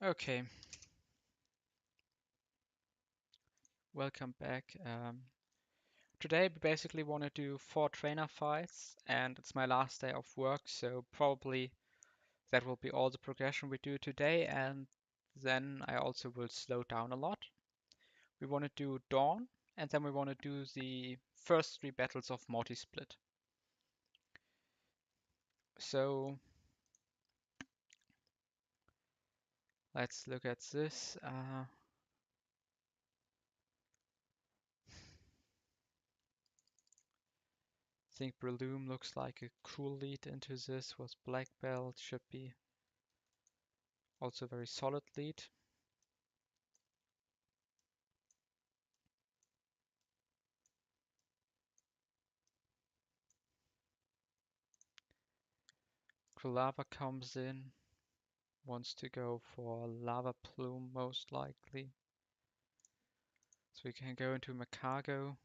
Okay, welcome back. Today we basically want to do 4 trainer fights and it's my last day of work, so probably that will be all the progression we do today, and then I also will slow down a lot. We want to do Dawn and then we want to do the first 3 battles of Multi-Split. So let's look at this. I think Breloom looks like a cool lead into this with Black Belt, should be also a very solid lead. Lava comes in, wants to go for Lava Plume most likely. So we can go into Macago.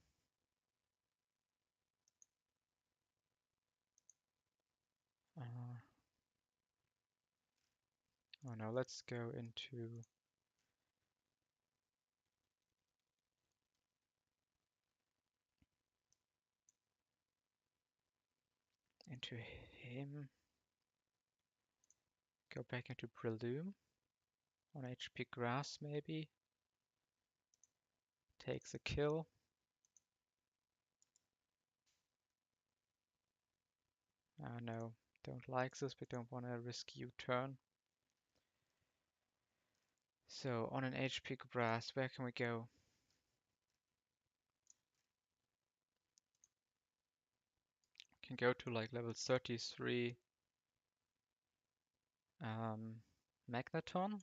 Uh, oh no, let's go into him. Go back into Breloom. On HP Grass maybe. Takes a kill. No, don't like this. We don't want to risk U-turn. So on an HP Grass, where can we go? Can go to like level 33 Magneton.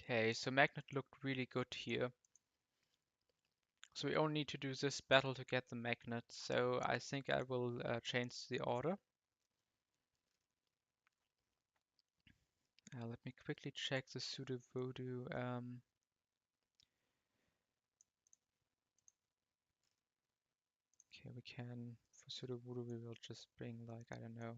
Okay, so Magnet looked really good here. So we only need to do this battle to get the magnet. So I think I will change the order. Let me quickly check the pseudo voodoo. Okay, we can, for pseudo voodoo, we will just bring like, I don't know,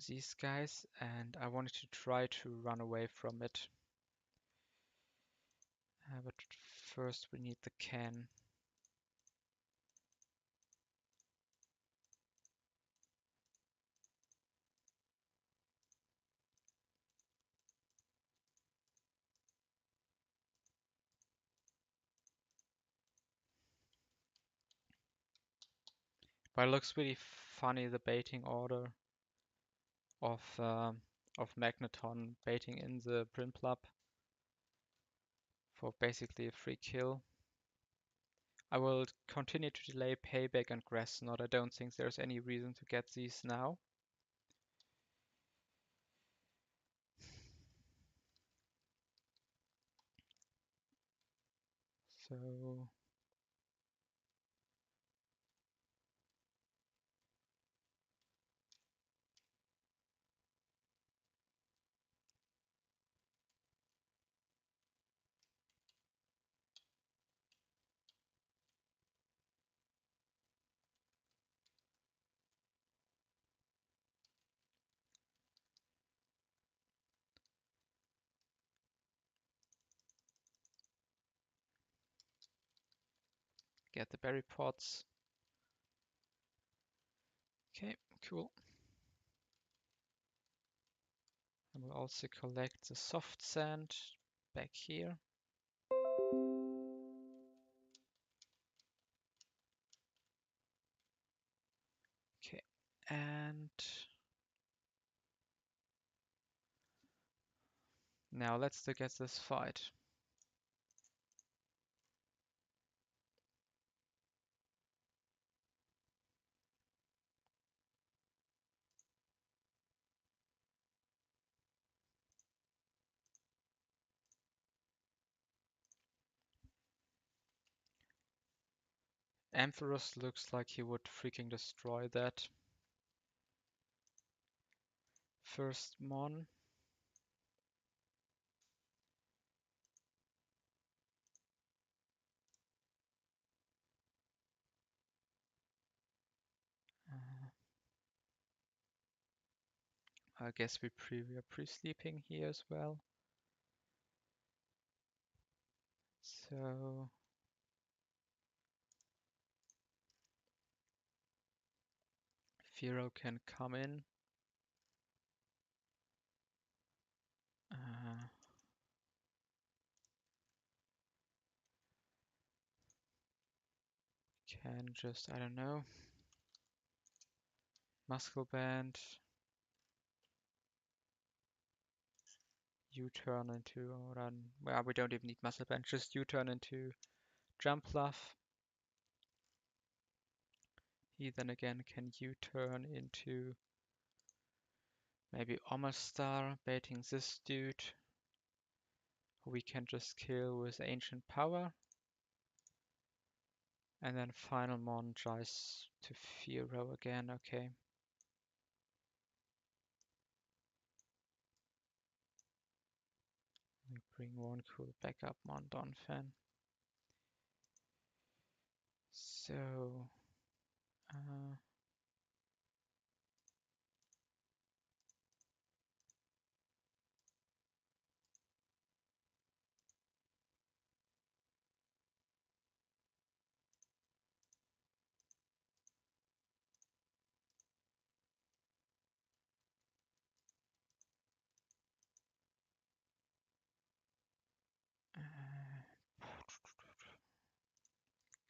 these guys. And I wanted to try to run away from it. But first we need the can. But it looks really funny, the baiting order of Magneton baiting in the Prinplup for basically a free kill. I will continue to delay Payback and Grass Knot. I don't think there's any reason to get these now. So get the berry pots. Okay, cool. I will also collect the soft sand back here. Okay, and now let's look at this fight. Ampharos looks like he would freaking destroy that. first mon. I guess we are pre-sleeping here as well. So Firo can come in. Can just, I don't know, muscle band, U-turn into run. Well, we don't even need muscle band, just U-turn into jump bluff. He then again can U-turn into maybe Omastar, baiting this dude, who we can just kill with Ancient Power. And then final mon tries to Firo again, okay. We bring one cool backup mon Donphan. So,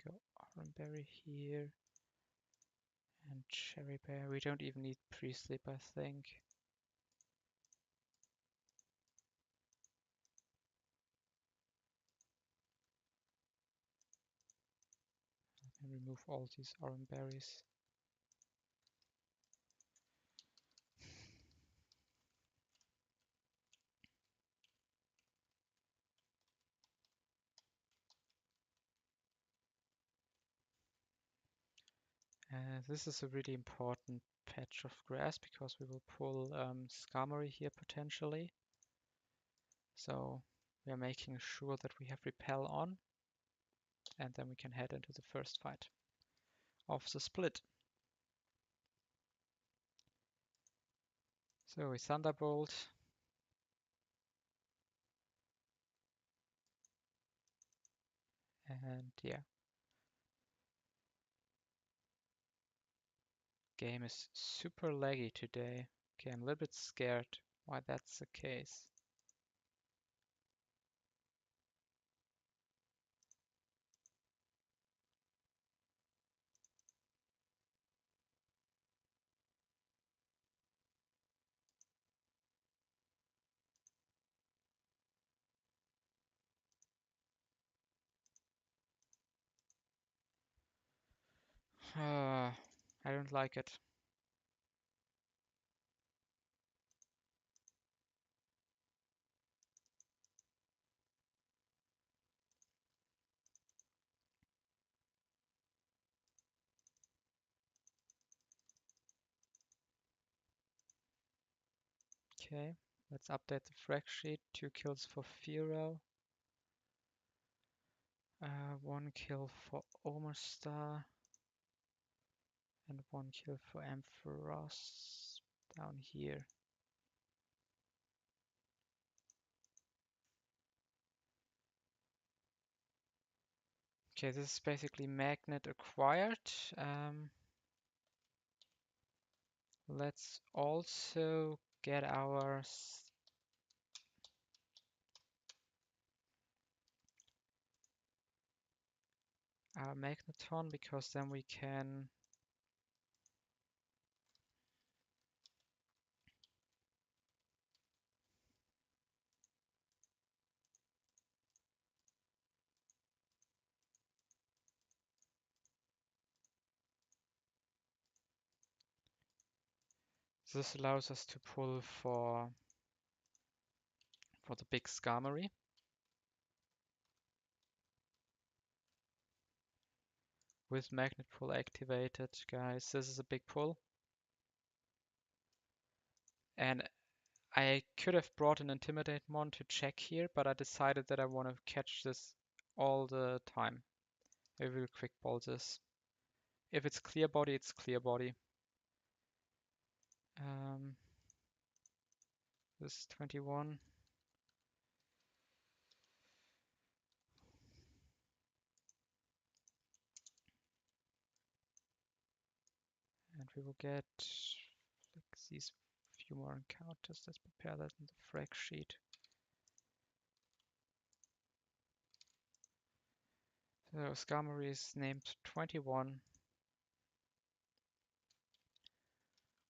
go Oranberry here. And Cherry Bear, we don't even need pre-sleep, I think. And remove all these orange berries. This is a really important patch of grass because we will pull Skarmory here potentially. So we are making sure that we have Repel on, and then we can head into the first fight of the split. So we Thunderbolt. And yeah. Game is super laggy today. Okay, I'm a little bit scared why that's the case. I don't like it. Okay, let's update the frag sheet. 2 kills for Firo. 1 kill for Omerstar. And 1 kill for Ampharos down here. Okay, this is basically magnet acquired. Let's also get our Magneton, because then we can this allows us to pull for the big Skarmory. With magnet pull activated, guys, this is a big pull. And I could have brought an Intimidate mon to check here, but I decided that I want to catch this all the time. I will quick ball this. If it's clear body, it's clear body. This is 21. And we will get like these few more encounters. Let's prepare that in the frag sheet. So Skarmory is named 21.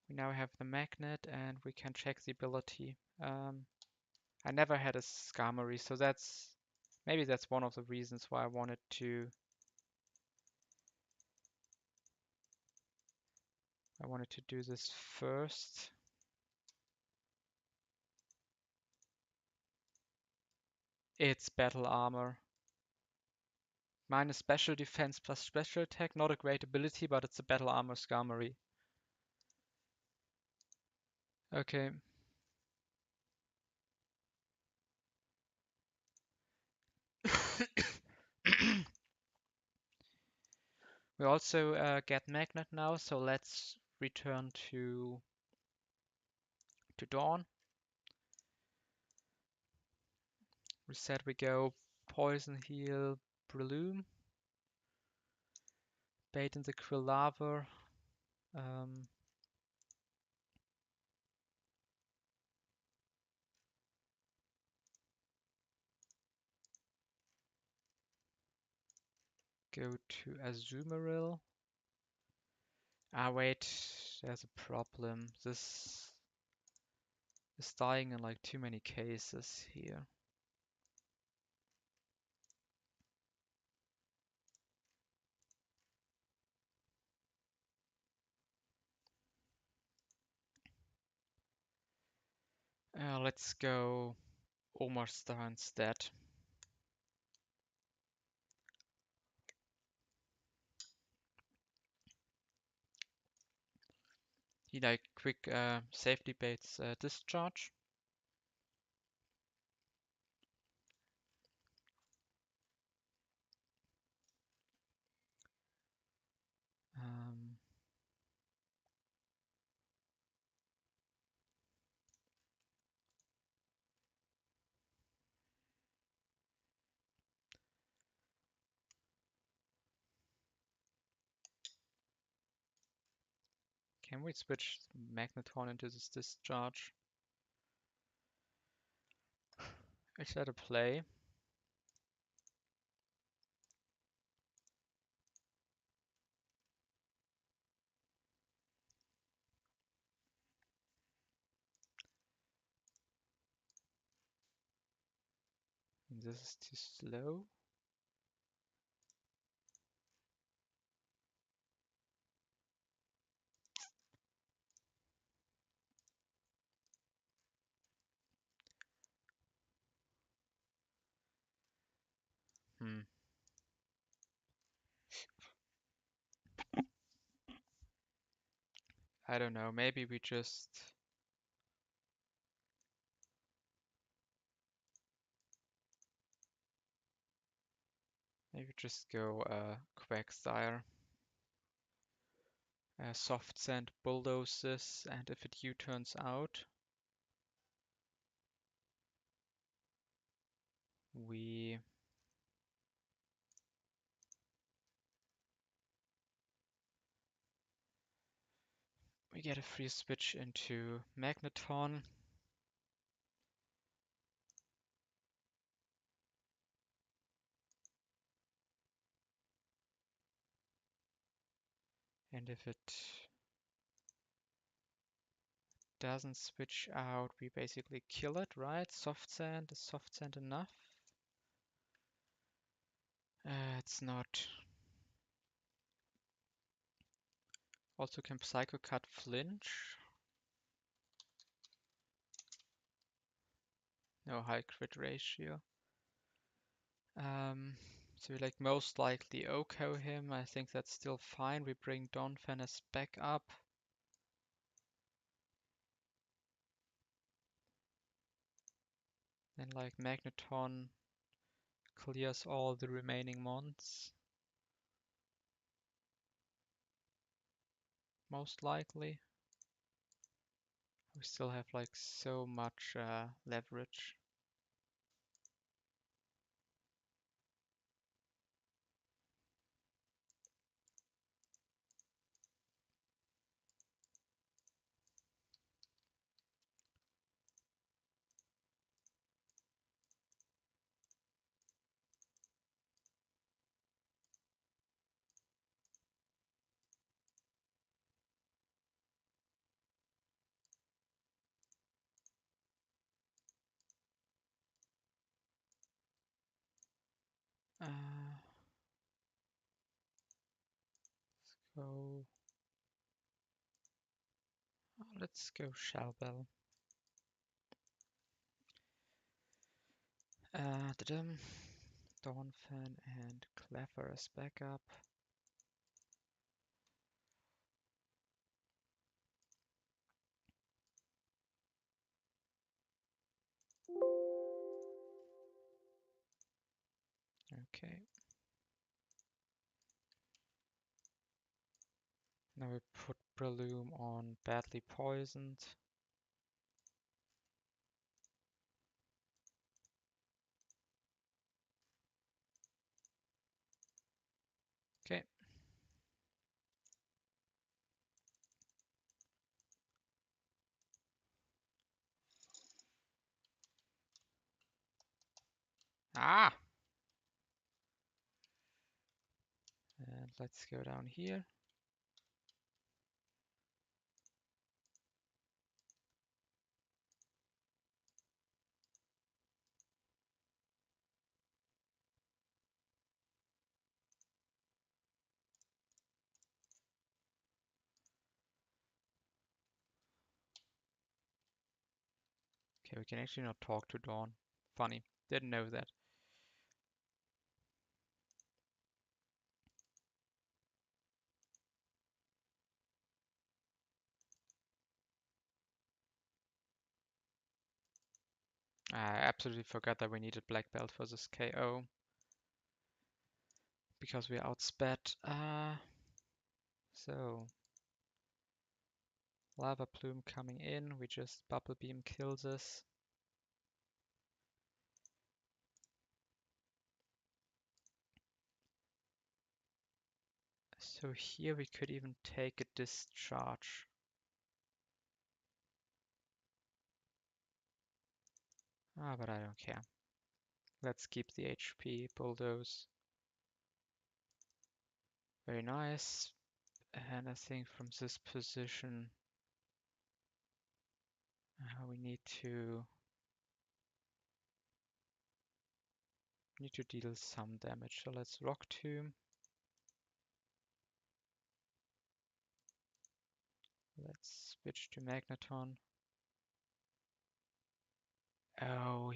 We now have the magnet and we can check the ability. I never had a Skarmory, so maybe that's one of the reasons why I wanted to do this first. It's battle armor. Minus special defense plus special attack. Not a great ability, but it's a battle armor Skarmory. Okay. We also get magnet now, so let's return to Dawn. We said we go Poison Heal Breloom, Bait in the Quilava. Go to Azumarill. Ah wait, there's a problem. This is dying in like too many cases here. Let's go Omarstar instead. He like quick safety baits discharge. Can we switch Magneton into this discharge? Is that a play? This is too slow. I don't know, maybe we just go Quagsire. Soft Sand bulldozes, and if it U-turns out, we get a free switch into Magneton. And if it doesn't switch out, we basically kill it, right? Soft Sand, is Soft Sand enough? It's not. Also can Psycho Cut flinch? No high crit ratio. So we like most likely OHKO him. I think that's still fine. We bring Donphanes back up. And like Magneton clears all the remaining mons. Most likely. We still have like so much leverage. Uh, so let's go Shellbell. Da-dum. Dawnfan and Clever as backup. Okay. Now we put Breloom on badly poisoned. Okay. Ah! And let's go down here. Okay, we can actually not talk to Dawn. Funny. Didn't know that. I absolutely forgot that we needed Black Belt for this KO. Because we outsped. So Lava Plume coming in. We just Bubble Beam kills us. So here we could even take a discharge. Ah, but I don't care. Let's keep the HP, bulldoze. Very nice. And I think from this position, we need to deal some damage. So let's Rock Tomb. Let's switch to Magneton. Oh,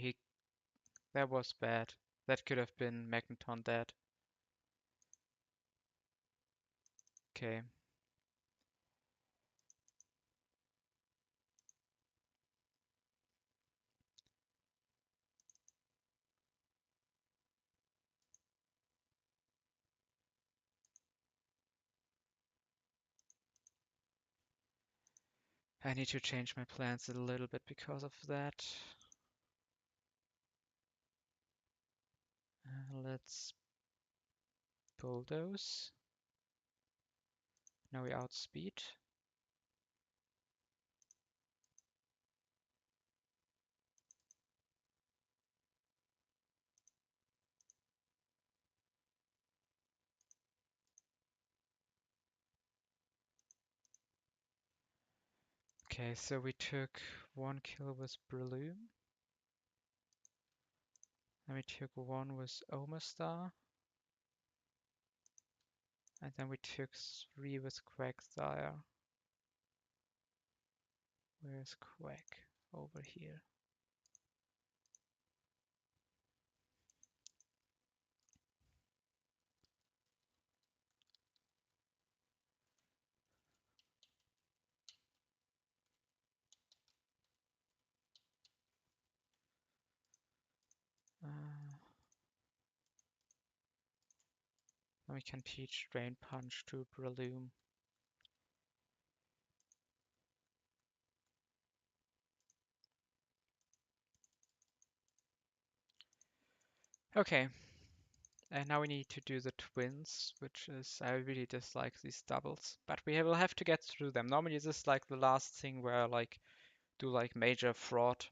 that was bad. That could have been Magneton dead. Okay. I need to change my plans a little bit because of that. Let's bulldoze. Now we outspeed. Okay, so we took one kill with Breloom. Then we took one with Omastar. And then we took three with Quagsire. Where's Quag? Over here. And we can teach Drain Punch to Breloom. Okay, and now we need to do the twins, which is, I really dislike these doubles, but we will have to get through them. Normally this is like the last thing where I like do like major fraud.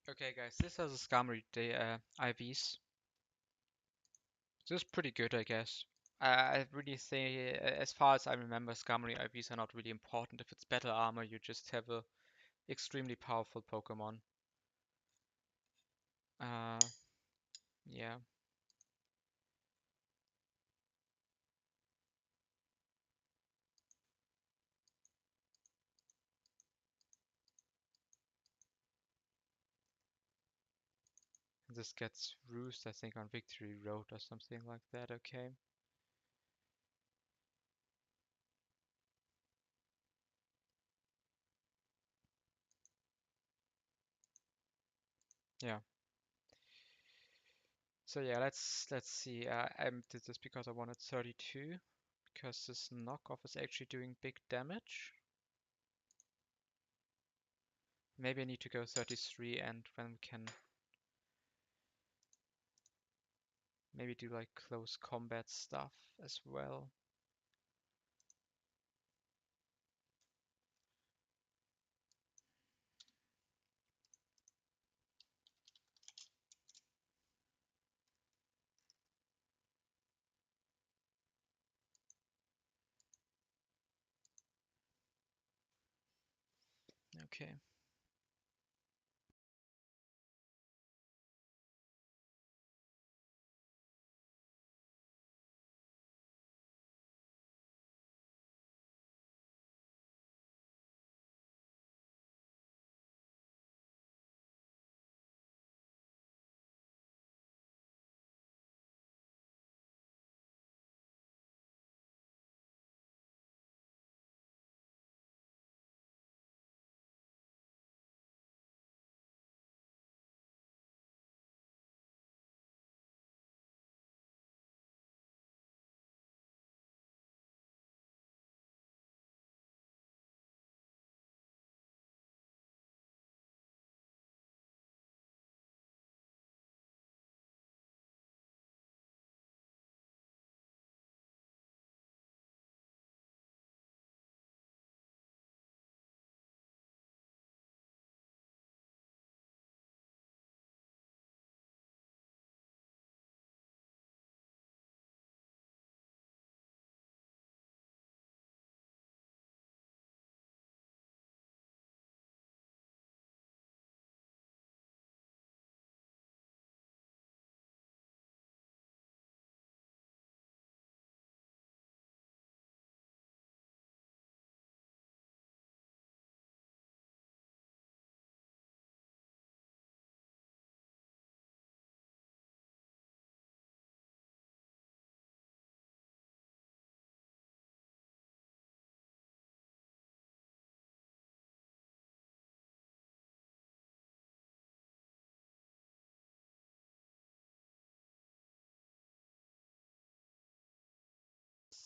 Okay guys, this has a Scamry IVs. This is pretty good, I guess. I really think, as far as I remember, Scamry IVs are not really important. If it's battle armor, you just have a extremely powerful Pokemon. Uh, yeah. This gets Roost, I think, on Victory Road or something like that, okay. Yeah. So yeah, let's see. I did this because I wanted 32, because this knockoff is actually doing big damage. Maybe I need to go 33, and when we can maybe do like close combat stuff as well. Okay.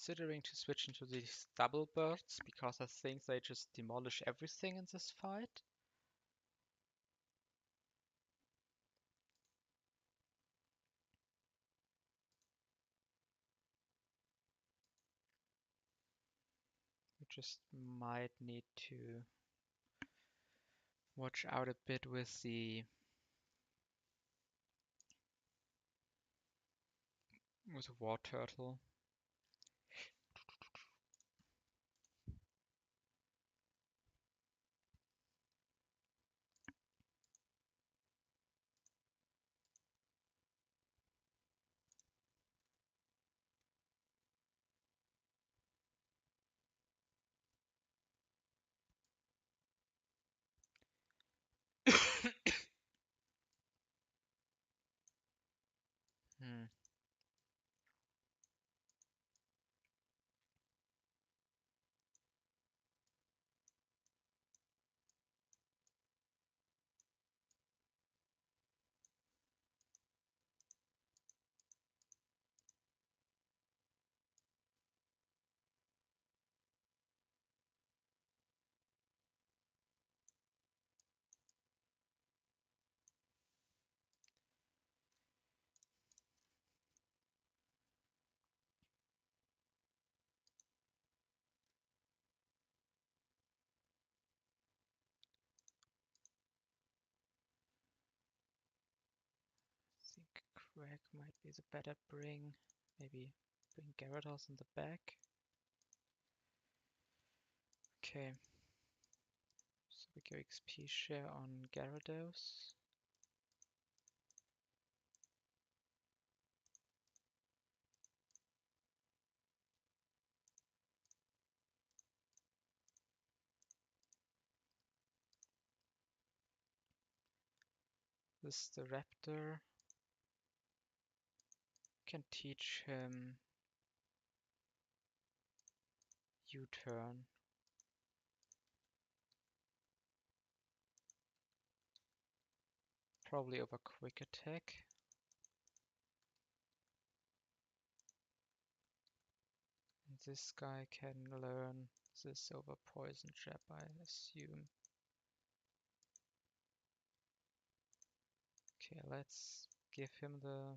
Considering to switch into these double bursts because I think they just demolish everything in this fight. We just might need to watch out a bit with the war turtle. Hmm. I think Craig might be the better bring. Maybe bring Gyarados in the back. Okay. So we go XP share on Gyarados. This is the Raptor. Can teach him U-turn. Probably over quick attack. And this guy can learn this over poison jab, I assume. Okay, let's give him the...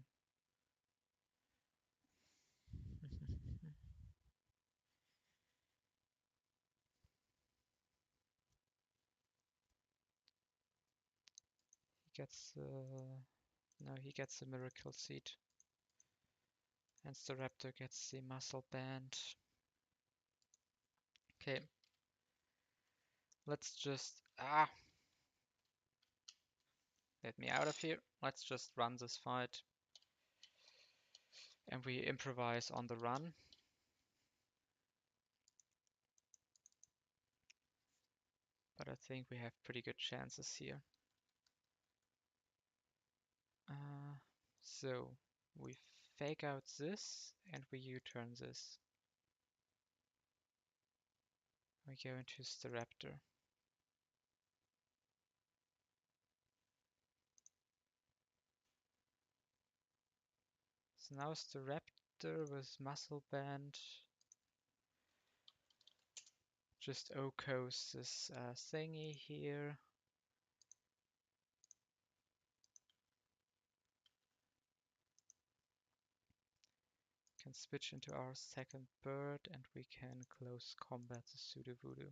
He gets no, he gets the miracle seed. And the raptor gets the muscle band. Okay. Let's just let me out of here. Let's just run this fight. And we improvise on the run. But I think we have pretty good chances here. So we fake out this and we U-turn this. We go into Staraptor. So now Staraptor with Muscle Band just OHKOs this thingy here. Can switch into our second bird and we can close combat the Sudowoodo.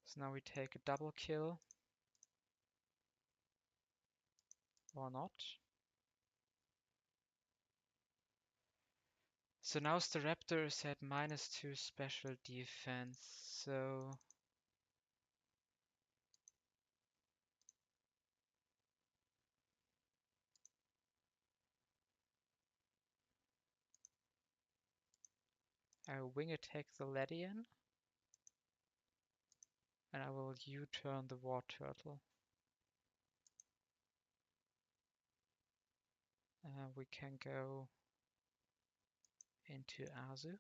So now we take a double kill. Or not. So now Staraptor is at -2 special defense, so I will wing attack the Ledian and I will U-turn the War Turtle. We can go into Azu.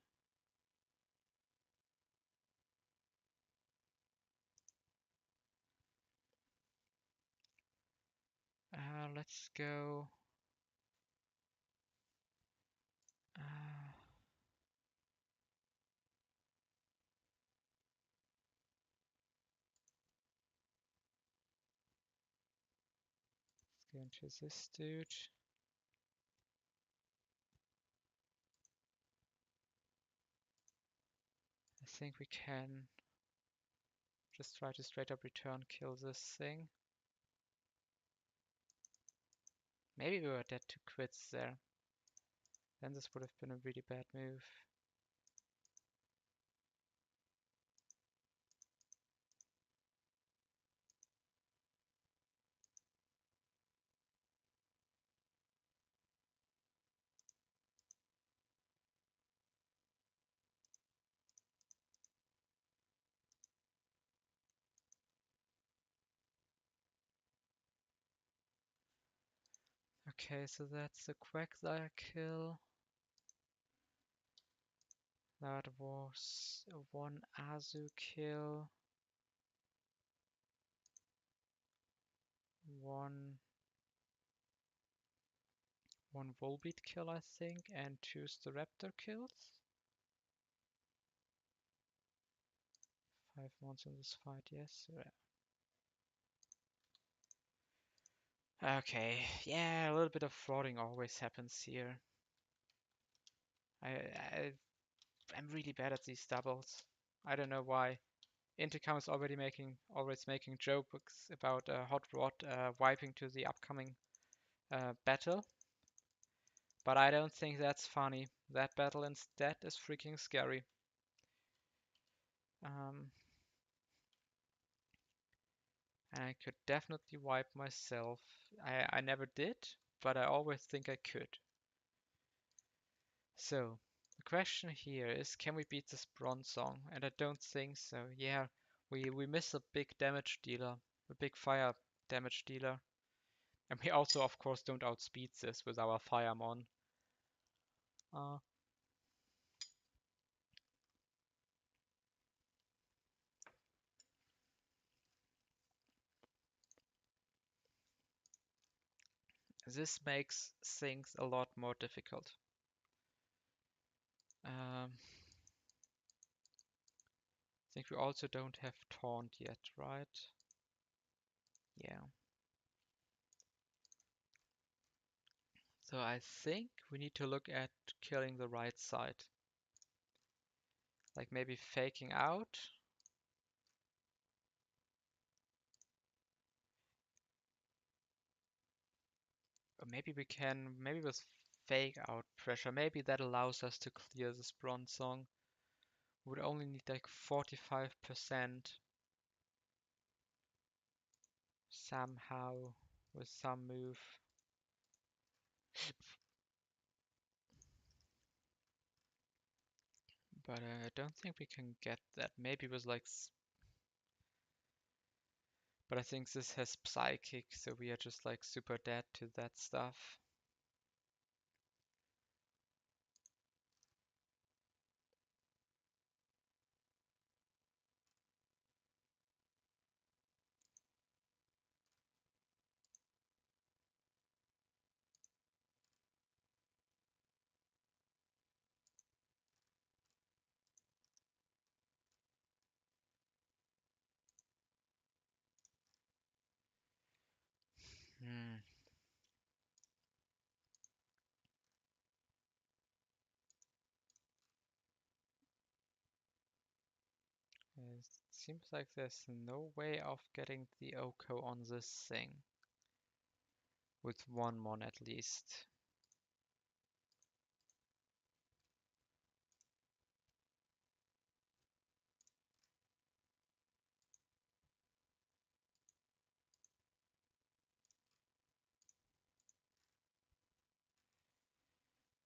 Let's go. Let's go into this dude. I think we can just try to straight up return kill this thing. Maybe we were dead to quits there. Then this would have been a really bad move. Okay, so that's the Quagsire kill. That was one Azu kill. One Volbeat kill, I think, and 2 Staraptor kills. 5 months in this fight, yes. Okay, yeah, a little bit of frauding always happens here. I'm really bad at these doubles. I don't know why. Intercom is always making jokes about Hot Rod wiping to the upcoming battle. But I don't think that's funny. That battle instead is freaking scary. And I could definitely wipe myself. I never did, but I always think I could. So, the question here is, can we beat this Bronzong? And I don't think so. Yeah, we miss a big damage dealer, a big fire damage dealer. And we also, of course, don't outspeed this with our Firemon. This makes things a lot more difficult. I think we also don't have taunt yet, right? Yeah. So I think we need to look at killing the right side. Like maybe faking out. Or maybe we can, maybe with fake out pressure, maybe that allows us to clear this bronze song. We would only need like 45% somehow with some move. But I don't think we can get that. Maybe with like, but I think this has psychic, so we are just like super dead to that stuff. Hmm. It seems like there's no way of getting the Oko on this thing. With one mon at least.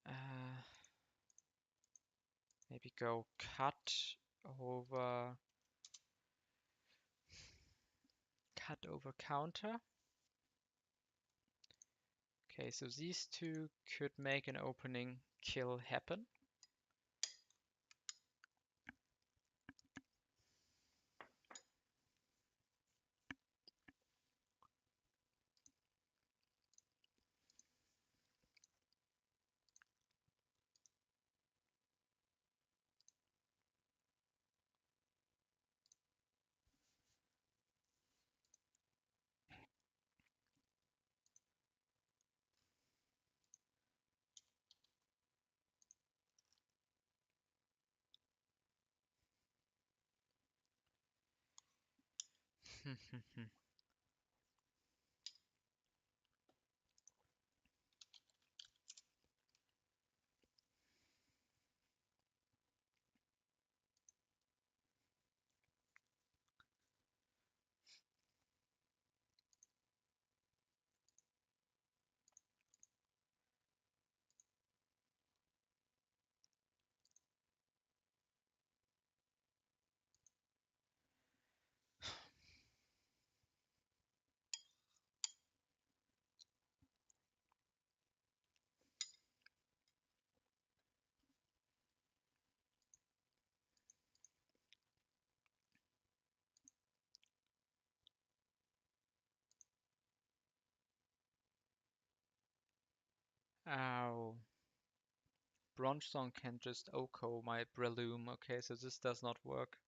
Uh, Maybe go over cut over counter. Okay, so these two could make an opening kill happen. Ow. Bronzestone can just Oko my Breloom. Okay, so this does not work.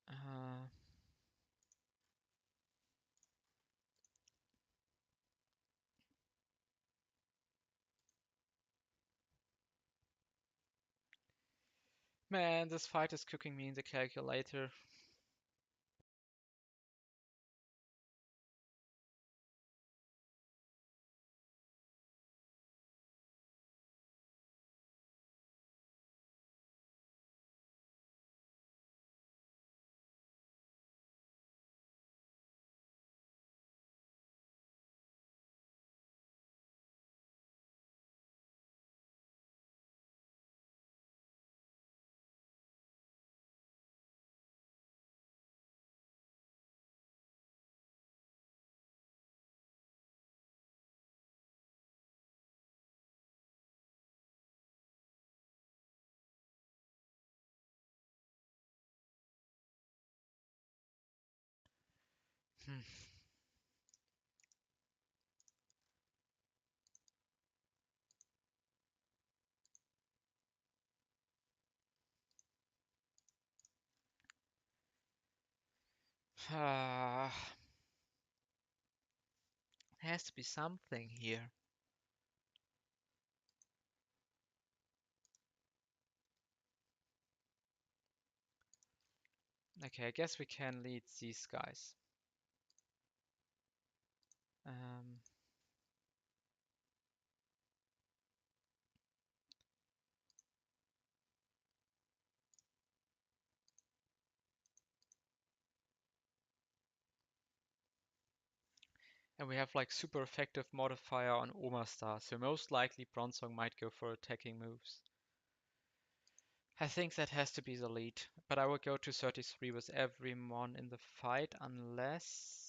Uh, Man, this fight is cooking me in the calculator. Hmm. There has to be something here. Okay, I guess we can lead these guys. Um, and we have like super effective modifier on Omastar, so most likely Bronzong might go for attacking moves. I think that has to be the lead, but I will go to 33 with every mon in the fight unless...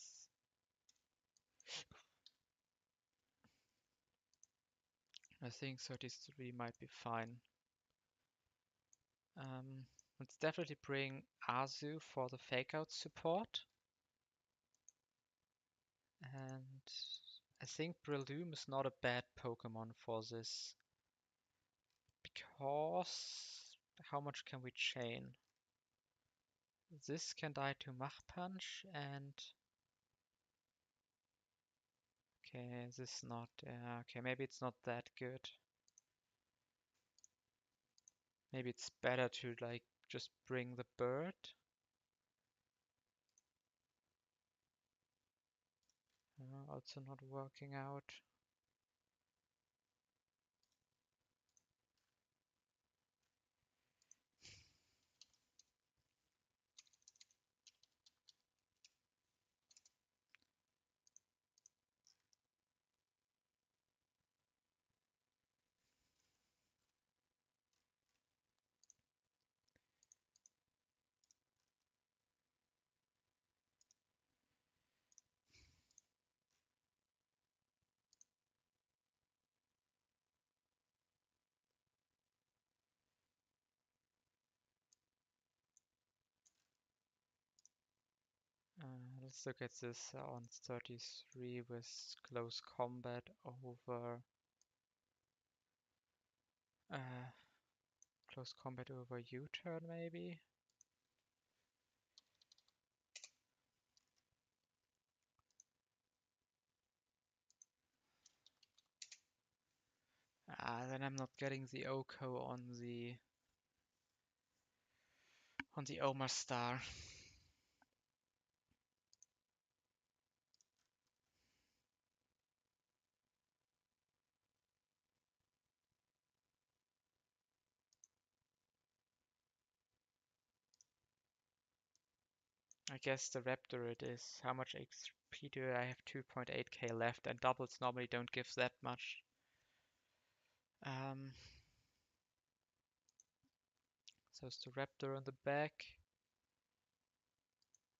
I think 33 might be fine. Let's definitely bring Azu for the fake out support. And I think Breloom is not a bad Pokemon for this. Because how much can we chain? This can die to Mach Punch and okay, this not okay, maybe it's not that good. Maybe it's better to like just bring the bird. Also not working out. Let's look at this on 33 with close combat over uh, close combat over U-turn maybe. Then I'm not getting the Oko on the Omar Star. I guess the Raptor it is. How much XP do I have? 2.8k left, and doubles normally don't give that much. So it's the Raptor on the back.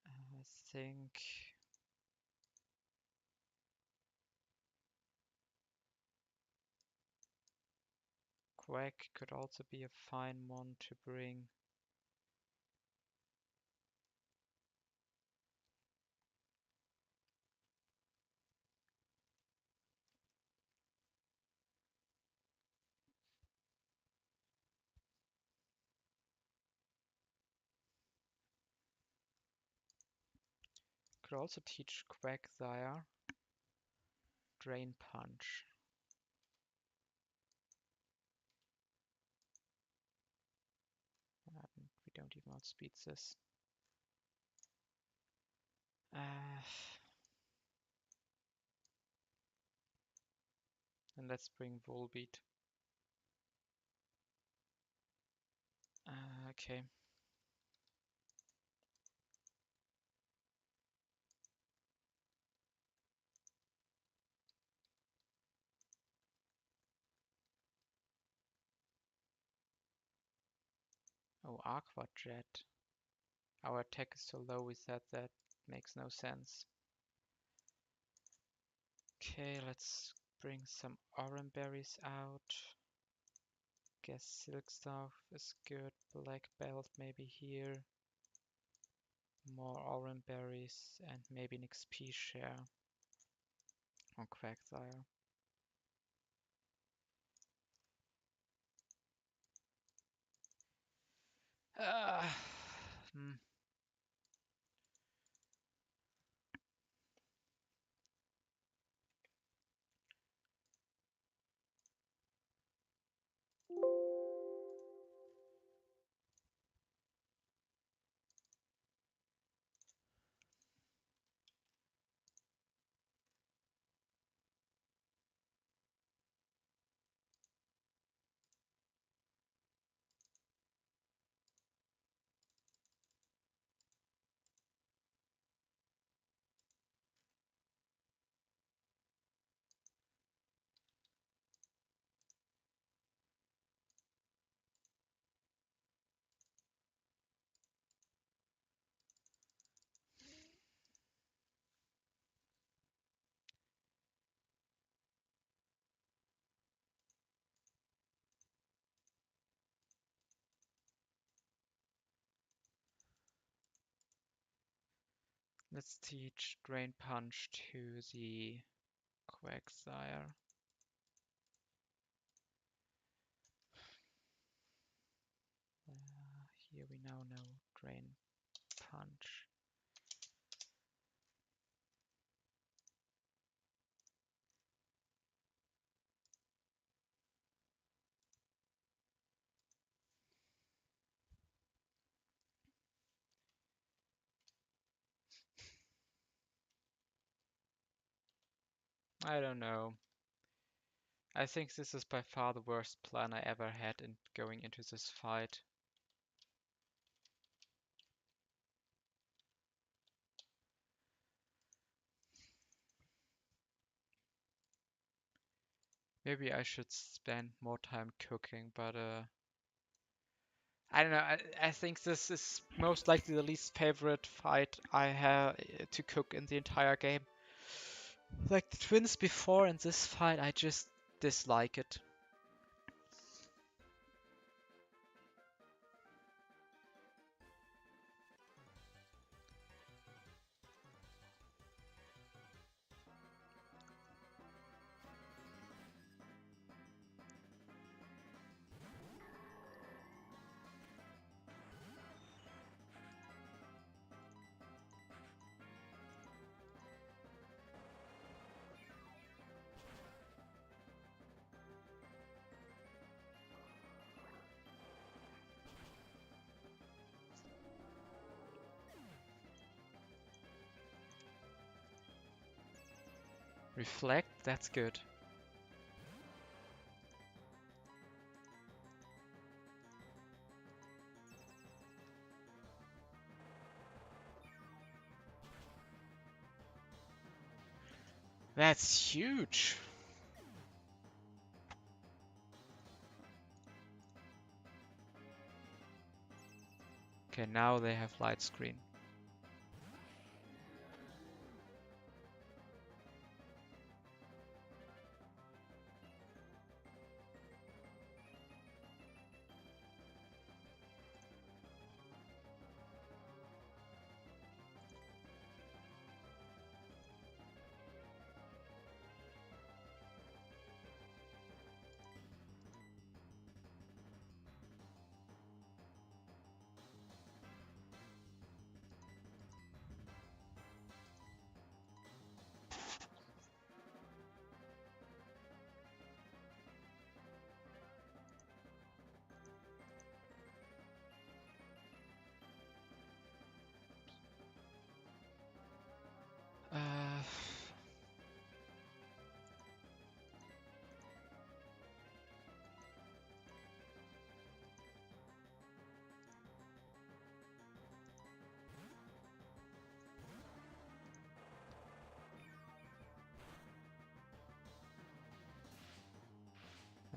I think Quack could also be a fine one to bring. Could also teach Quagsire. Drain Punch. We don't even outspeed this. And let's bring Volbeat. Okay. Oh, Aqua Jet. Our attack is so low with that makes no sense. Okay, let's bring some Oran Berries out. Guess Silk Staff is good. Black Belt maybe here. More Oran Berries and maybe an XP share on Quagsire. Uh, hmm. Let's teach Drain Punch to the Quagsire. Here we now know Drain Punch. I don't know. I think this is by far the worst plan I ever had in going into this fight. Maybe I should spend more time cooking, but I don't know. I think this is most likely the least favorite fight I have to cook in the entire game. Like the twins before in this fight, I just dislike it. Reflect, that's good. That's huge. Okay, now they have light screen.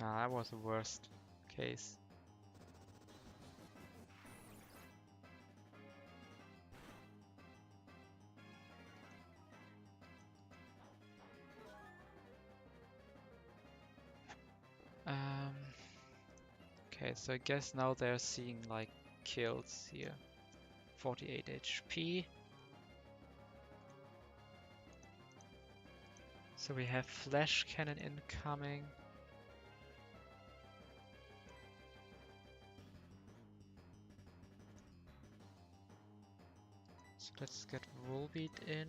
Uh, that was the worst case. Okay, so I guess now they're seeing like kills here. 48 HP. So we have flash cannon incoming. So let's get Volbeat in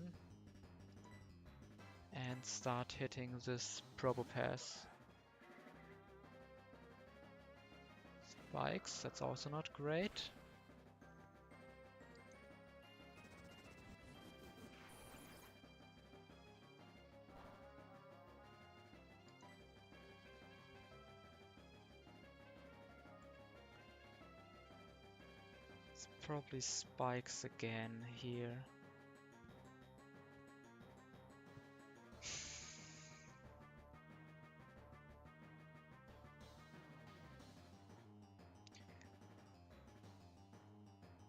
and start hitting this Probopass. Spikes, that's also not great. It's probably spikes again here. Um,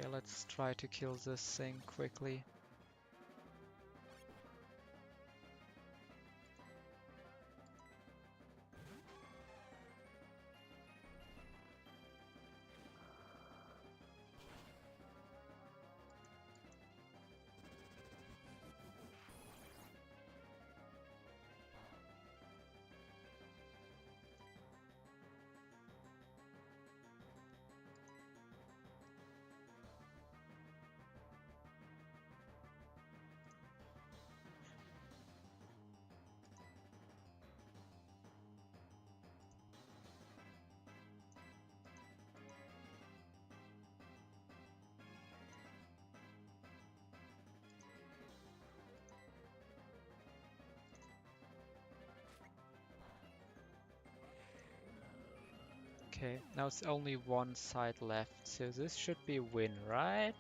Okay, let's try to kill this thing quickly. Okay, now it's only one side left, so this should be a win, right?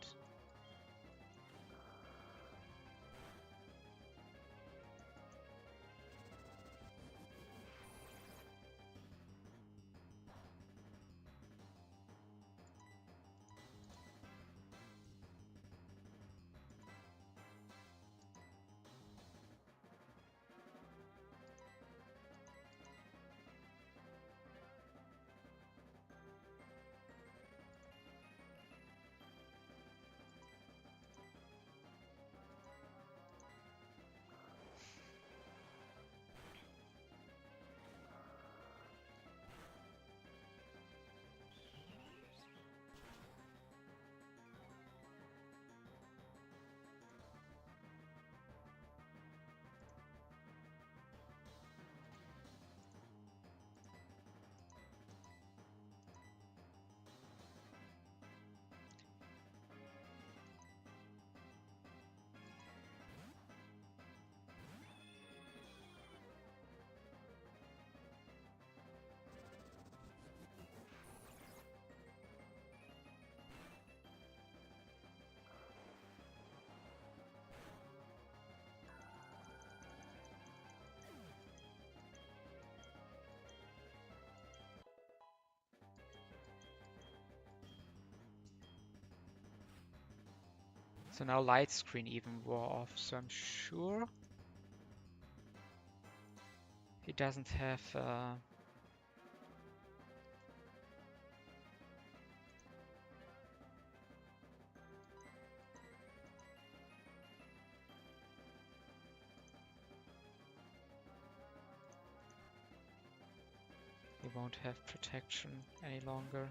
So now light screen even wore off, so I'm sure he doesn't have he won't have protection any longer.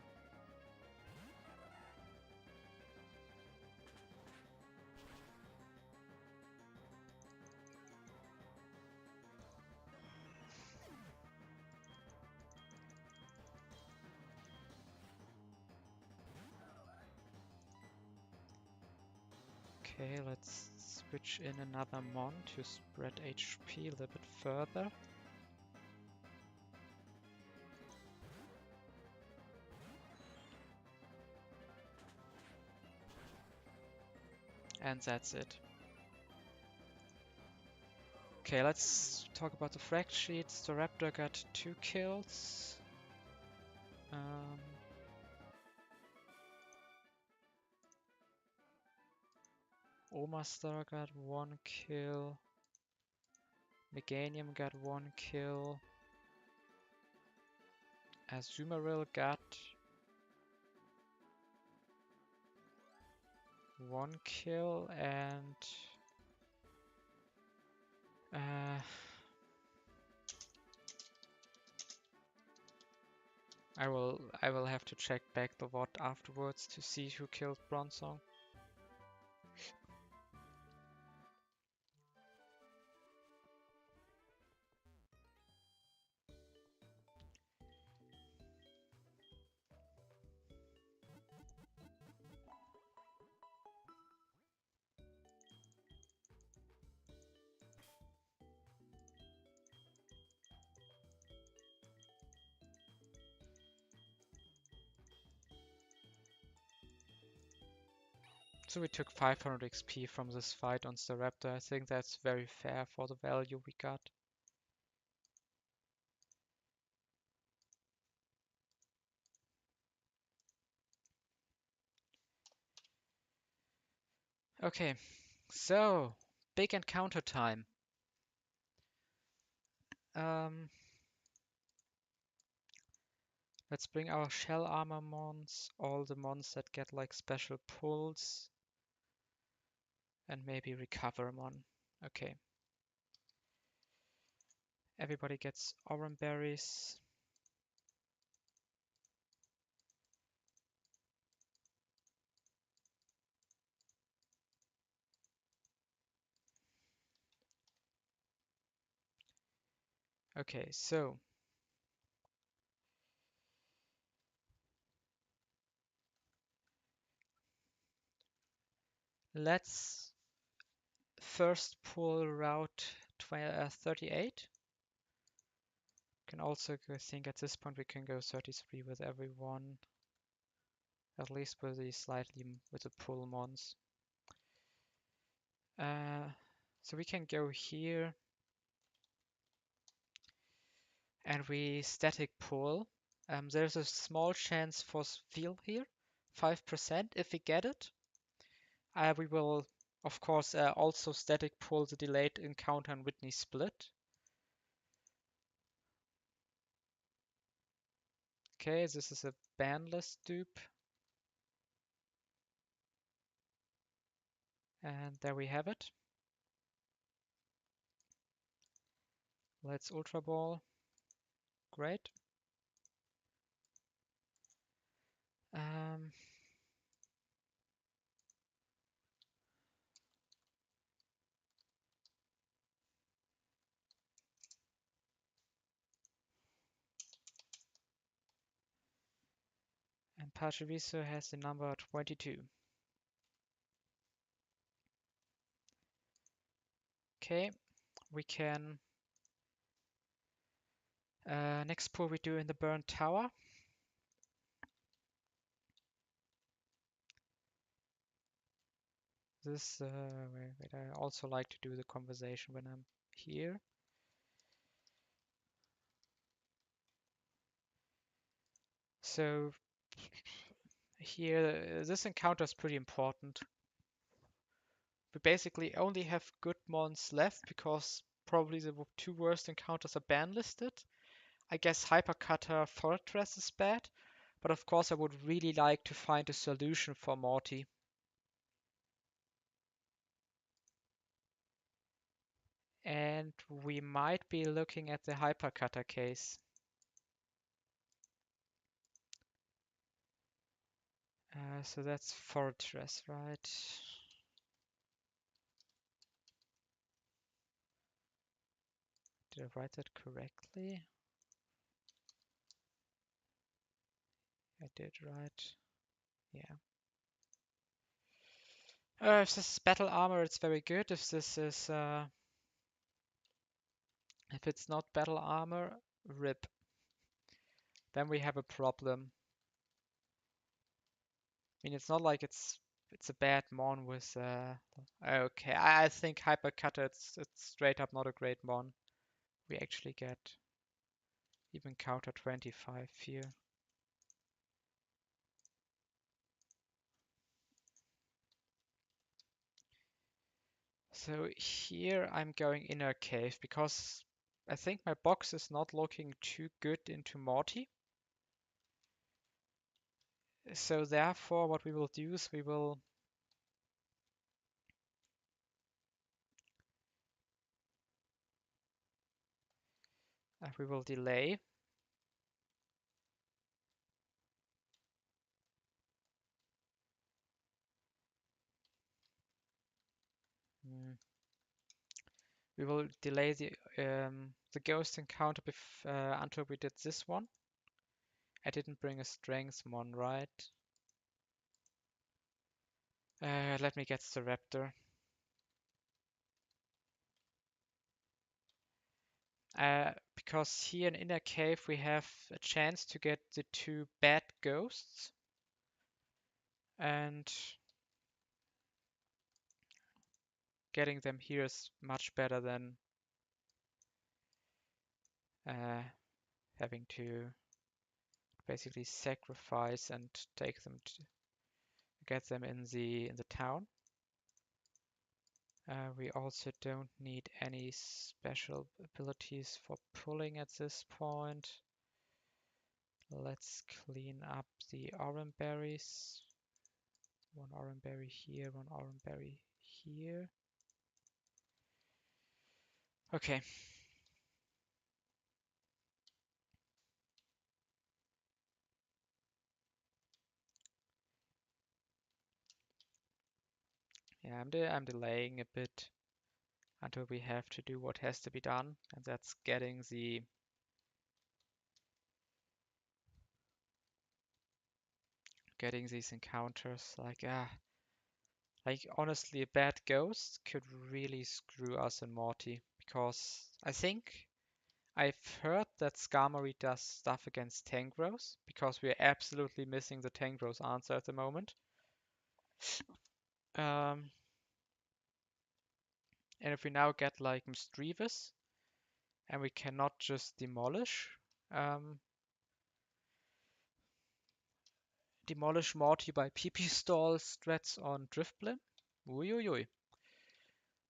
Okay, let's switch in another Mon to spread HP a little bit further. And that's it. Okay, let's talk about the frag sheets. The Raptor got 2 kills. Omastar got 1 kill. Meganium got 1 kill. Azumarill got 1 kill, and I will have to check back the VOD afterwards to see who killed Bronzong. So we took 500 XP from this fight on Staraptor. I think that's very fair for the value we got. Okay, so big encounter time. Um, let's bring our shell armor mons, all the mons that get like special pulls, and maybe recover mon. Okay, everybody gets oran berries. Okay, so let's first pull route 38. Can also think at this point we can go 33 with everyone, at least with the slightly with the pull mons. So we can go here and we static pull. There's a small chance for feel here, 5% if we get it. We will, of course, also static pull the delayed encounter and Whitney split. Okay, this is a banless dupe. And there we have it. Let's Ultra Ball. Great. Um, and Pachirisu has the number 22. Okay, we can next pull we do in the burnt tower. This wait, I also like to do the conversation when I'm here. So here this encounter is pretty important. We basically only have good mons left because probably the two worst encounters are ban listed. I guess Hypercutter Fortress is bad, but of course I would really like to find a solution for Morty. And we might be looking at the Hypercutter case. So that's Fortress, right? Did I write that correctly? I did, right? Yeah. If this is battle armor, it's very good. If this is, if it's not battle armor, rip. Then we have a problem. I mean, it's not like it's a bad mon with. Okay, I think Hypercutter. It's straight up not a great mon. We actually get even counter 25 here. So here I'm going inner cave because I think my box is not looking too good into Morty. So therefore what we will do is we will delay. Mm. We will delay the ghost encounter until we did this one. I didn't bring a strength mon, right? Let me get the raptor. Because here in inner cave we have a chance to get the two bad ghosts. And getting them here is much better than having to basically sacrifice and take them to get them in the town. We also don't need any special abilities for pulling at this point. Let's clean up the orange berries. One orange berry here, one orange berry here. Okay. Yeah, I'm delaying a bit until we have to do what has to be done, and that's getting these encounters. Like honestly, a bad ghost could really screw us and Morty, because I think I've heard that Skarmory does stuff against Tangros, because we're absolutely missing the Tangros answer at the moment. Um, and if we now get like Misdreavus, and we cannot just um, demolish Morty by PP stall strats on Driftblim. Ui ui ui.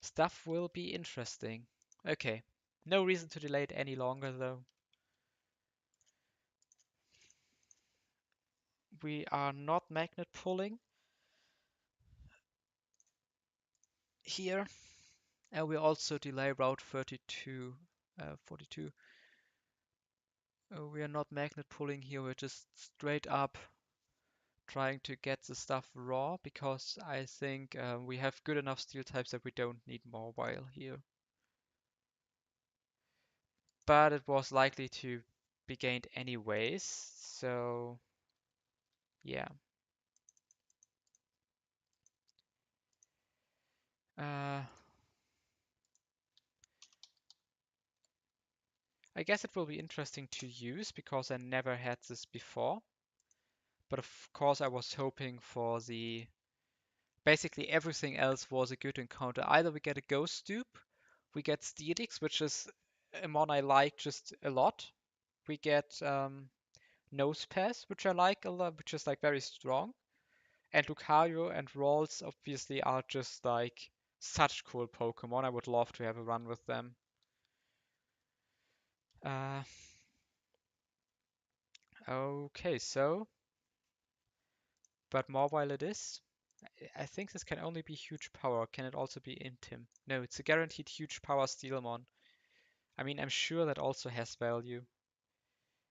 Stuff will be interesting. Okay. No reason to delay it any longer though. We are not magnet pulling here. And we also delay Route 32, 42. We are not magnet pulling here. We're just straight up trying to get the stuff raw, because I think we have good enough steel types that we don't need mobile here. But it was likely to be gained anyways, so yeah. Uh, I guess it will be interesting to use because I never had this before. But of course I was hoping for the... Basically everything else was a good encounter. Either we get a Ghost Dupe, we get Steelix, which is a mon I like just a lot. We get Nosepass, which I like a lot, which is like very strong. And Lucario and Ralts obviously are just like such cool Pokemon. I would love to have a run with them. Uh, okay, so, but mobile it is. I think this can only be huge power. Can it also be Intim? No, it's a guaranteed huge power Steelmon. I mean, I'm sure that also has value.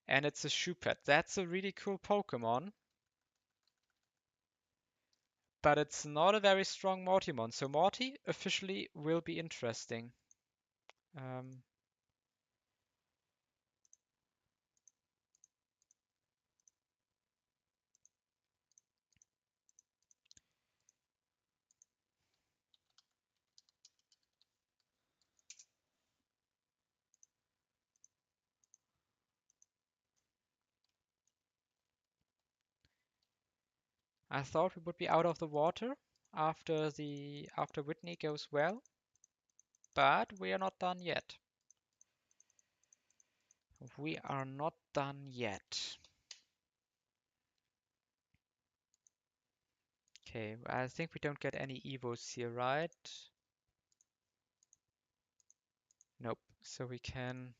And it's a Shuppet. That's a really cool Pokemon. But it's not a very strong Mortimon. So Morty officially will be interesting. Um, I thought we would be out of the water after Whitney goes well, but we are not done yet. We are not done yet. Okay, I think we don't get any Evos here, right? Nope. So we can...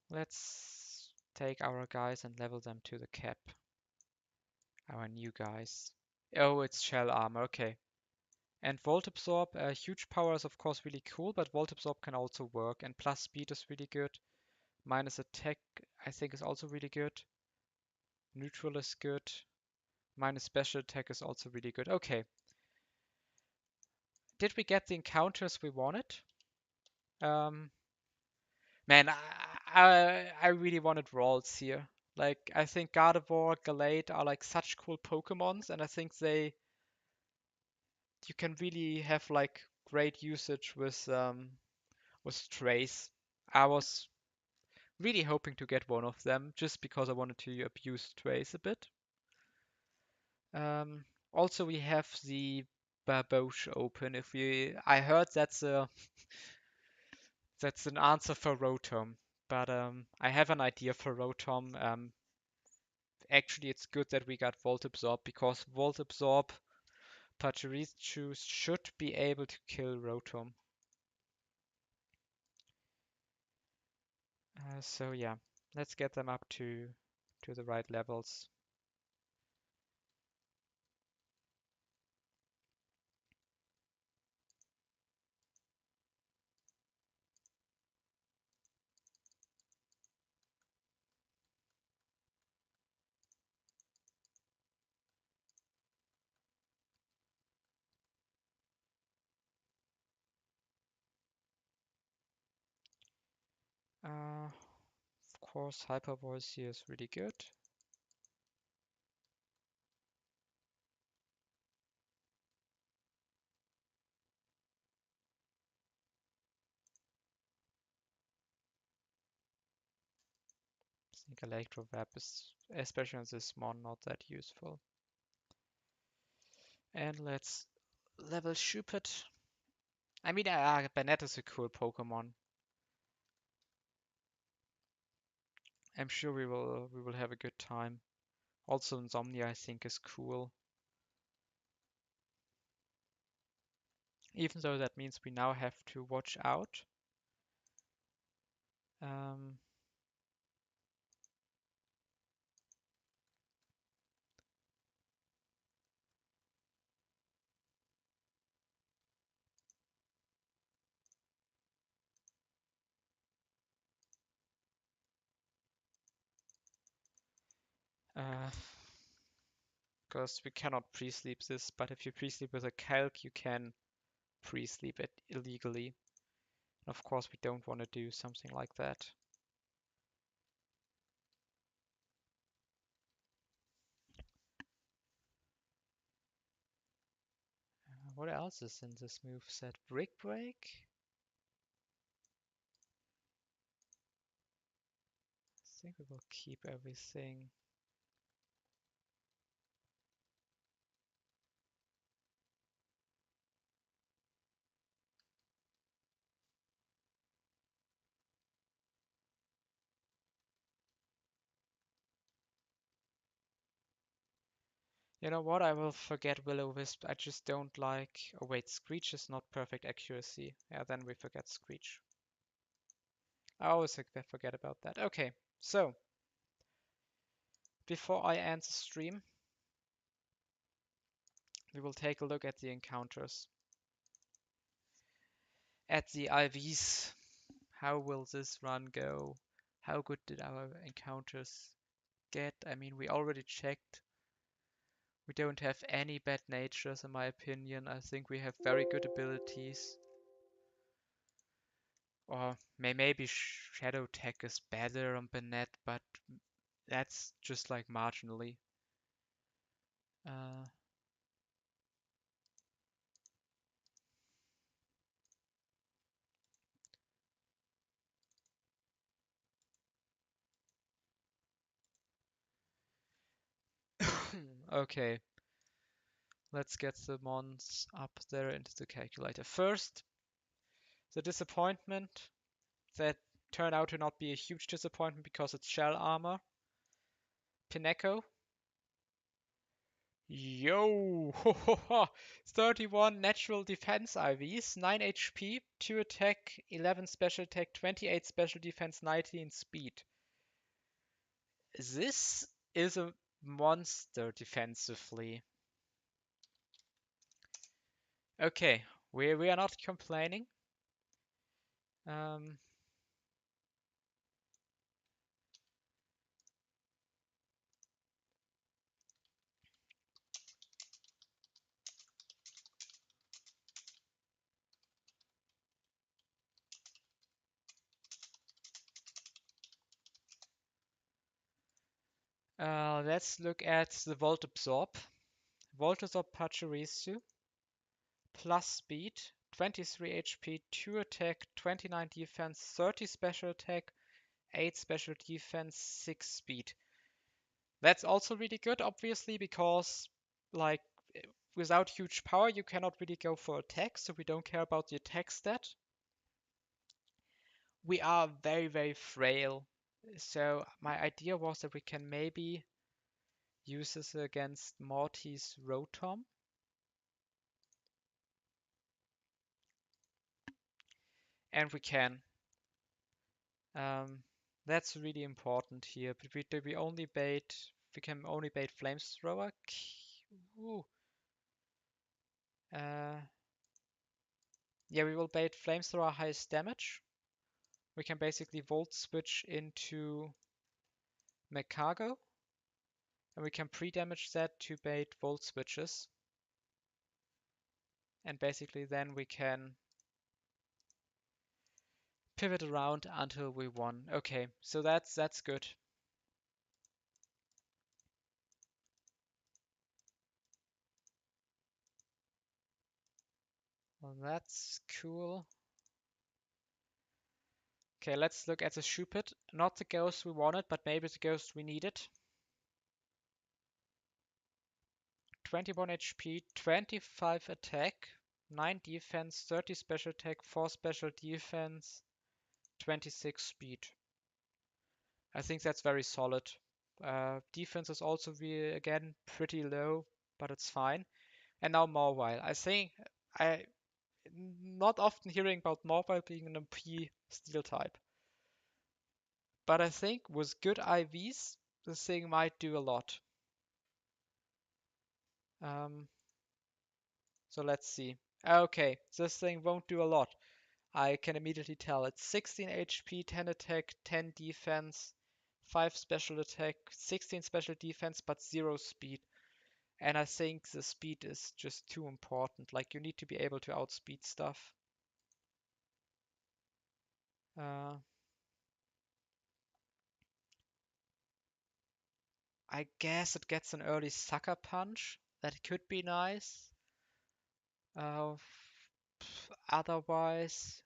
Let's take our guys and level them to the cap. Our new guys. Oh, it's shell armor. Okay. And Volt Absorb, huge power is of course really cool, but Volt Absorb can also work. And plus speed is really good. Minus attack, I think, is also really good. Neutral is good. Minus special attack is also really good. Okay. Did we get the encounters we wanted? Um, Man, I really wanted Ralts here. Like, I think Gardevoir, Gallade are like such cool Pokemons, and I think you can really have like great usage with Trace. I was really hoping to get one of them just because I wanted to abuse Trace a bit. Um, Also we have the Barboche open. I heard that's an answer for Rotom, but I have an idea for Rotom. Actually, it's good that we got Volt Absorb, because Volt Absorb Pachirisu should be able to kill Rotom. So yeah, let's get them up to the right levels. Of course, Hyper Voice here is really good. I think Electro Web is, especially on this mon, not that useful. And let's level Shuppet. I mean, Banette is a cool Pokemon. I'm sure we will have a good time. Also, Insomnia I think is cool. Even though that means we now have to watch out. Um, because we cannot pre-sleep this, but if you pre-sleep with a calc, you can pre-sleep it illegally. And of course, we don't want to do something like that. What else is in this move set? Brick Break? I think we will keep everything. You know what? I will forget Will-O-Wisp. I just don't like. Oh wait, Screech is not perfect accuracy. Yeah, then we forget Screech. I always forget about that. Okay, so before I end the stream, we will take a look at the encounters. At the IVs, how will this run go? How good did our encounters get? I mean, we already checked. We don't have any bad natures, in my opinion. I think we have very good abilities. Or maybe Shadow Tech is better on Bennett, but that's just like marginally. Uh, okay, let's get the mons up there into the calculator. First, the disappointment that turned out to not be a huge disappointment because it's shell armor. Pineco. Yo! 31 natural defense IVs, 9 HP, 2 attack, 11 special attack, 28 special defense, 19 speed. This is a monster defensively. Okay, we are not complaining. Um, let's look at the Volt Absorb. Volt Absorb Pachirisu, plus speed, 23 HP, 2 attack, 29 defense, 30 special attack, 8 special defense, 6 speed. That's also really good, obviously, because like without huge power, you cannot really go for attack, so we don't care about the attack stat. We are very, very frail, so my idea was that we can maybe use this against Morty's Rotom. and we can. Um, that's really important here. But we only bait. We can only bait flamethrower. Ooh. Uh, yeah, we will bait flamethrower highest damage. We can basically volt switch into Mekago, and we can pre-damage that to bait volt switches. And basically then we can pivot around until we won. Okay, so that's good. Well, that's cool. Okay, let's look at the shoe pit. Not the ghost we wanted, but maybe the ghost we needed. 21 HP, 25 attack, 9 defense, 30 special attack, 4 special defense, 26 speed. I think that's very solid. Defense is also again pretty low, but it's fine. And now Morvile. I think I not often hearing about Morvile being an MP steel type. But I think with good IVs, this thing might do a lot. Um, so let's see. Okay, this thing won't do a lot. I can immediately tell. It's 16 HP, 10 attack, 10 defense, 5 special attack, 16 special defense, but 0 speed. And I think the speed is just too important. Like, you need to be able to outspeed stuff. Uh, I guess it gets an early sucker punch. That could be nice. Uh, Otherwise,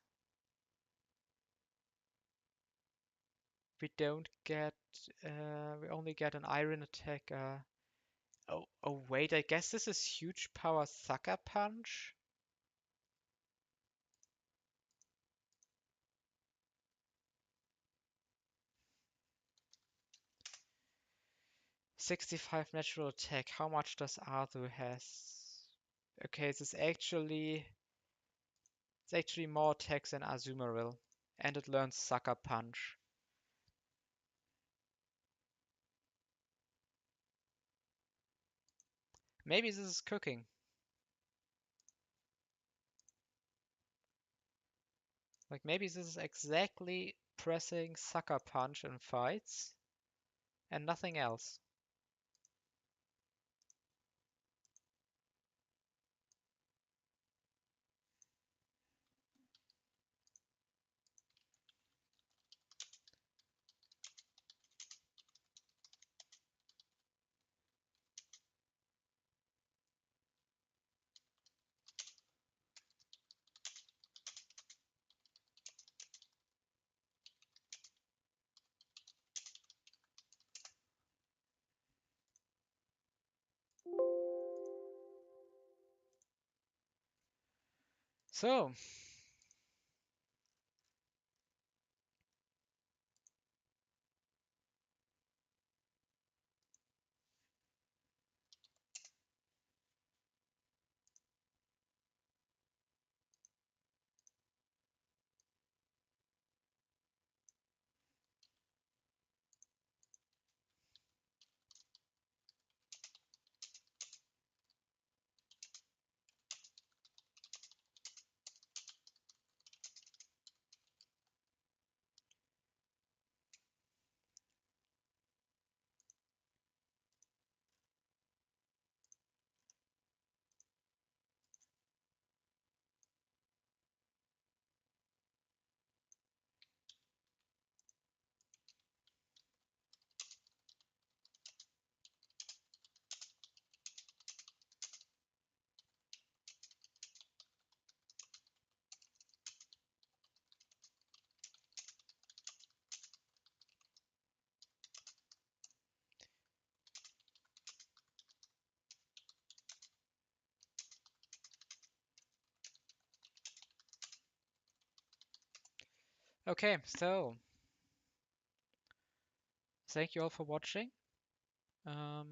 we don't get. We only get an iron attack. Oh wait, I guess this is huge power sucker punch. "65 natural attack. How much does Arthur has? Okay, it's actually more attacks than Azumarill, and it learns sucker punch. Maybe this is cooking. Like maybe this is exactly pressing sucker punch in fights and nothing else. So, okay, so thank you all for watching. I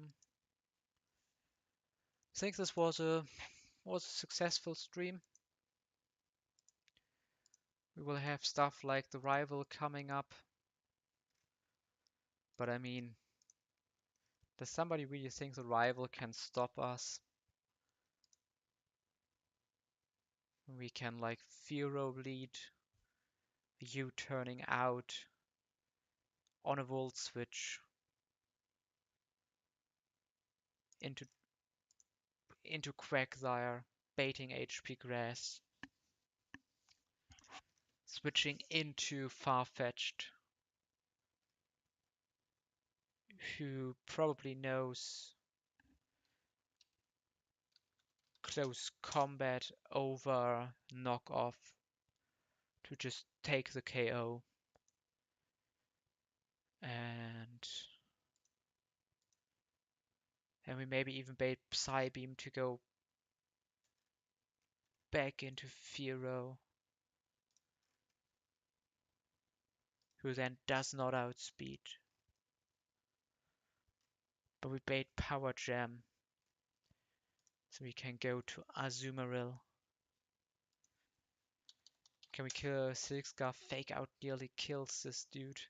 think this was a successful stream. We will have stuff like the rival coming up. But I mean, does somebody really think the rival can stop us? We can like Firo lead, you turning out on a volt switch into Quagsire, baiting HP Grass, switching into Farfetch'd, who probably knows close combat over knockoff to just take the KO. And we maybe even bait Psybeam to go back into Firo, who then does not outspeed. But we bait Power Jam, so we can go to Azumarill. Can we kill Silkscar? Fake Out nearly kills this dude.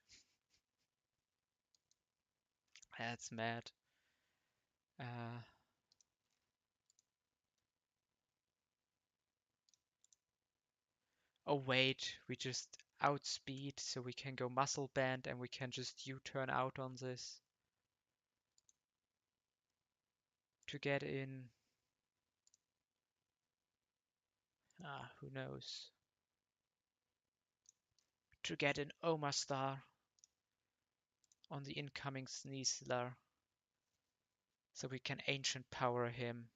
That's mad. Oh wait, we just outspeed, so we can go Muscle Band and we can just U-turn out on this to get in. Who knows? To get an Omastar on the incoming Sneasler, so we can Ancient Power him.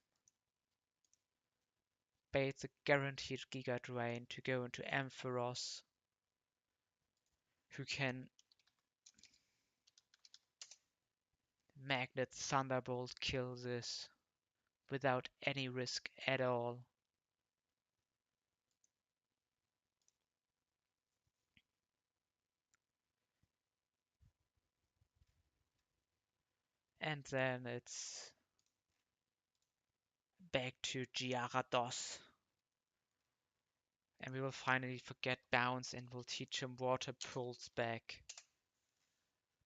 Bait the guaranteed Giga Drain to go into Ampharos, who can Magnet Thunderbolt kill this without any risk at all. And then it's back to Gyarados. And we will finally forget Bounce and we'll teach him Water Pulse back.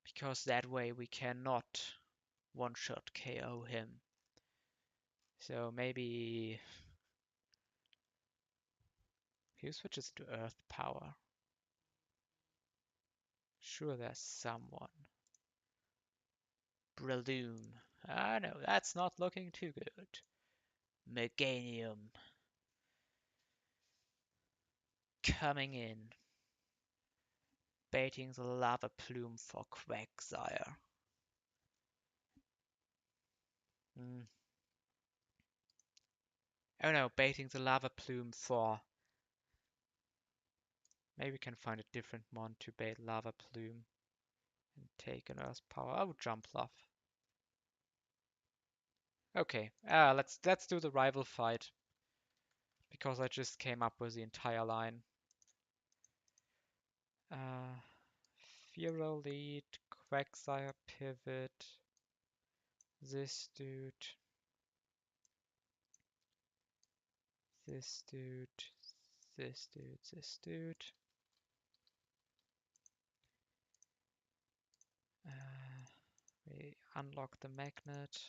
Because that way we cannot one-shot KO him. So maybe he switches to Earth Power. Sure, there's someone. Breloom. No, that's not looking too good. Meganium. Coming in. Baiting the Lava Plume for Quagsire. Oh no, baiting the Lava Plume for... Maybe we can find a different mon to bait Lava Plume. And take an Earth Power. Oh, Jumpluff. Okay, let's do the rival fight. Because I just came up with the entire line. Fearow lead, Quagsire pivot, this dude, this dude, this dude, this dude. We unlock the magnet.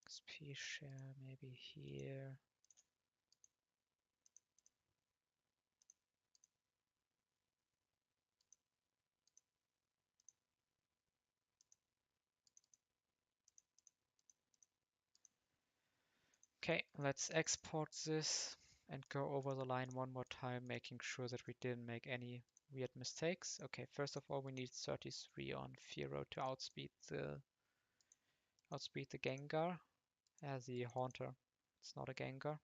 XP share maybe here. Okay, let's export this and go over the line one more time, making sure that we didn't make any weird mistakes. Okay, first of all, we need 33 on Fearow to outspeed the Gengar as the Haunter. It's not a Gengar.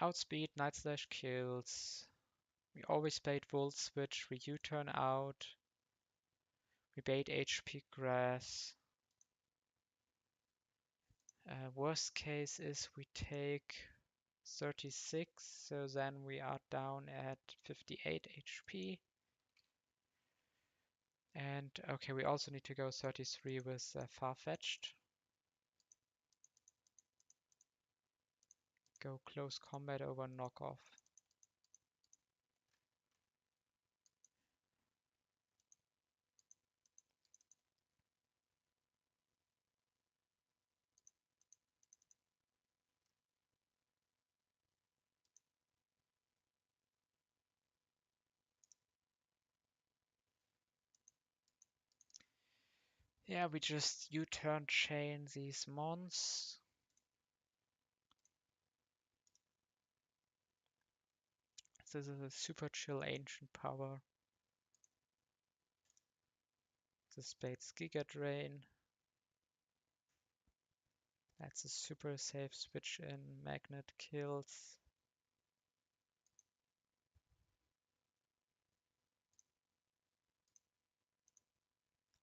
Outspeed, Night Slash kills. We always bait Volt Switch, we U-turn out. We bait HP Grass. Worst case is we take 36, so then we are down at 58 HP. And okay, we also need to go 33 with Far-Fetched. Go close combat over knockoff. Yeah, we just U-turn chain these mons. This is a super chill ancient power. This baits Giga Drain. That's a super safe switch in. Magnet kills.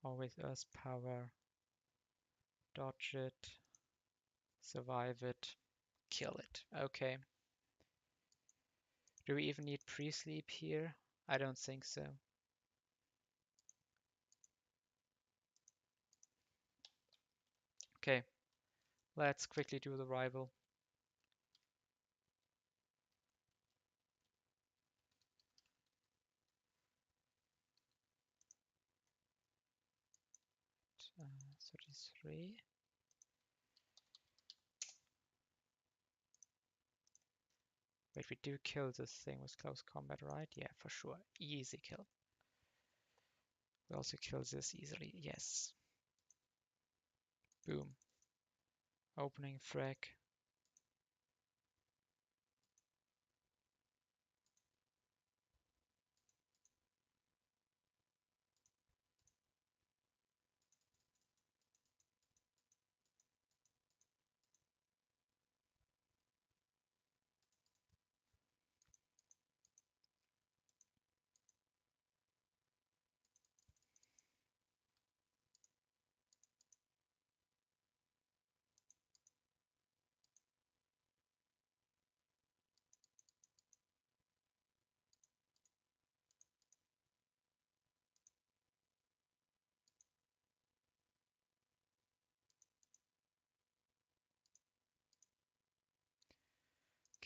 Always Earth power. Dodge it. Survive it. Kill it. Okay. Do we even need pre-sleep here? I don't think so. Okay. Let's quickly do the rival. Uh, 33. Wait, we do kill this thing with close combat, right? Yeah, for sure. Easy kill. We also kill this easily. Yes. Boom. Opening frag.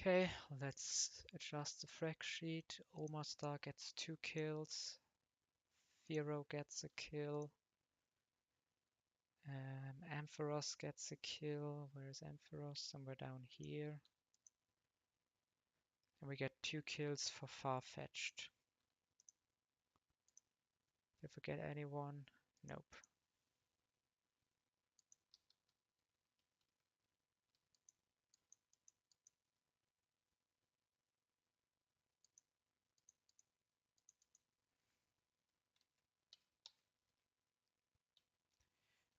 Okay, let's adjust the frag sheet. Omastar gets 2 kills. Firo gets a kill. Ampharos gets a kill. Where is Ampharos? Somewhere down here. And we get 2 kills for Far-Fetched. Did I forget anyone? Nope.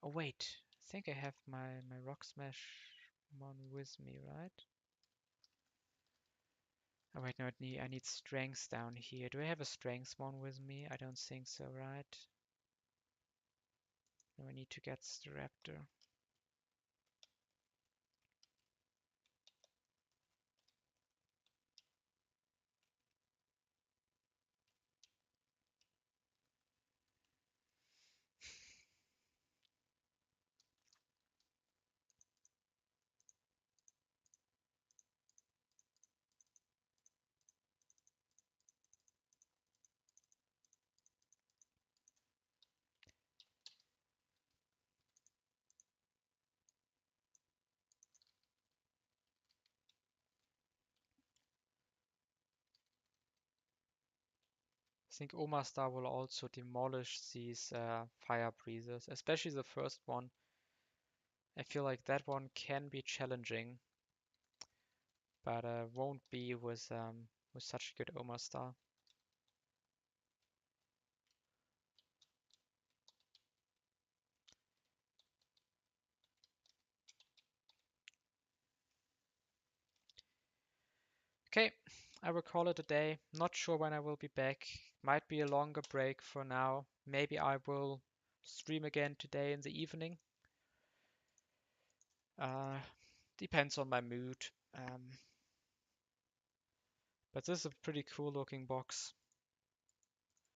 Oh wait, I think I have my Rock Smash one with me, right? Oh wait, no, I need strength down here. Do I have a strength one with me? I don't think so, right? No, I need to get the Raptor. I think Omastar will also demolish these fire breathers, especially the first one. I feel like that one can be challenging, but won't be with such a good Omastar. Okay, I will call it a day. Not sure when I will be back. Might be a longer break for now. Maybe I will stream again today in the evening. Uh, Depends on my mood. But this is a pretty cool looking box.